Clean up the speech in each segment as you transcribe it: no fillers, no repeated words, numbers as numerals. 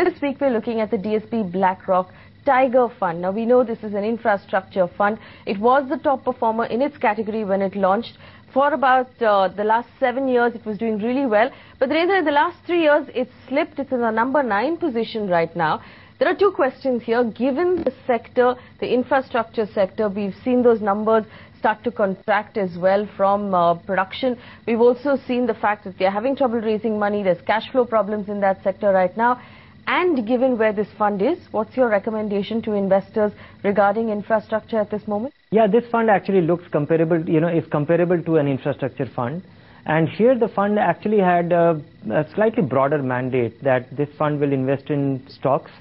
This week we're looking at the DSP Tiger Fund. Now we know this is an infrastructure fund. It was the top performer in its category when it launched. For about the last 7 years it was doing really well. But Dhirendra, in the last 3 years it's slipped. It's in the number 9 position right now. There are two questions here. Given the sector, the infrastructure sector, we've seen those numbers start to contract as well from production. We've also seen the fact that they're having trouble raising money. There's cash flow problems in that sector right now. And given where this fund is, what's your recommendation to investors regarding infrastructure at this moment? Yeah, this fund actually looks comparable, is comparable to an infrastructure fund. And here the fund actually had a slightly broader mandate that this fund will invest in stocks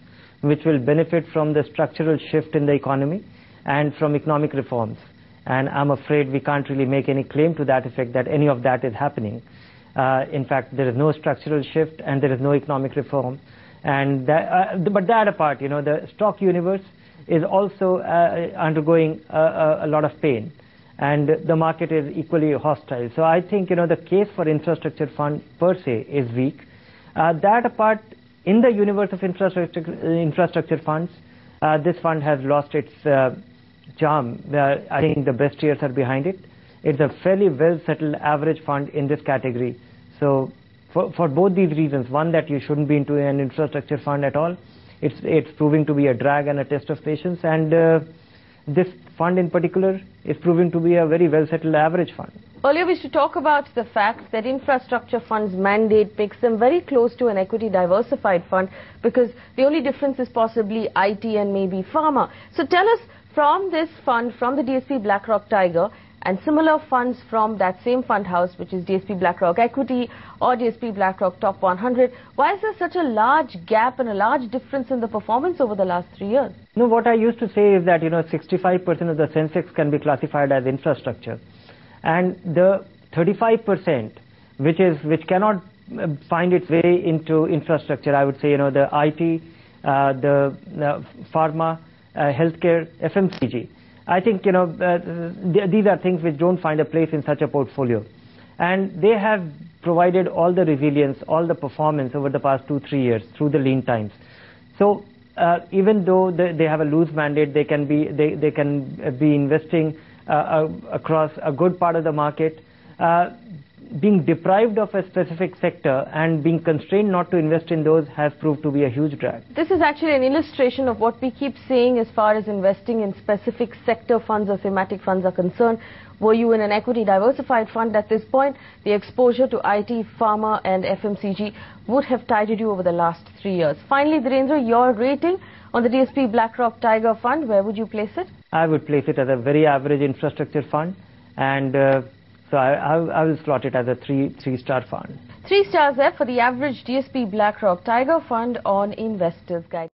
which will benefit from the structural shift in the economy and from economic reforms. And I'm afraid we can't really make any claim to that effect that any of that is happening. In fact, there is no structural shift and there is no economic reform. And but that apart, the stock universe is also undergoing a lot of pain, and the market is equally hostile. So I think the case for infrastructure fund per se is weak. That apart, in the universe of infrastructure funds, this fund has lost its charm. I think the best years are behind it. It's a fairly well settled average fund in this category. So for both these reasons, one, that you shouldn't be into an infrastructure fund at all. It's proving to be a drag and a test of patience, and this fund in particular is proving to be a very well settled average fund. Earlier we used to talk about the fact that infrastructure funds mandate makes them very close to an equity diversified fund, because the only difference is possibly IT and maybe pharma. So tell us, from this fund, from the DSP BlackRock Tiger, and similar funds from that same fund house, which is DSP BlackRock Equity or DSP BlackRock Top 100, why is there such a large gap and a large difference in the performance over the last 3 years? No, what I used to say is that 65% of the Sensex can be classified as infrastructure, and the 35% which cannot find its way into infrastructure, I would say the IT, the pharma, healthcare, FMCG. I think these are things which don't find a place in such a portfolio, and they have provided all the resilience, all the performance over the past 2-3 years through the lean times. So even though they have a loose mandate, they can be investing across a good part of the market. Being deprived of a specific sector and being constrained not to invest in those has proved to be a huge drag. This is actually an illustration of what we keep saying as far as investing in specific sector funds or thematic funds are concerned. Were you in an equity diversified fund at this point, the exposure to IT, pharma and FMCG would have tided you over the last 3 years. Finally, Dhirendra, your rating on the DSP BlackRock Tiger Fund, where would you place it? I would place it as a very average infrastructure fund, and so I will slot it as a three-star fund. 3 stars there for the average DSP BlackRock Tiger Fund on Investors Guide.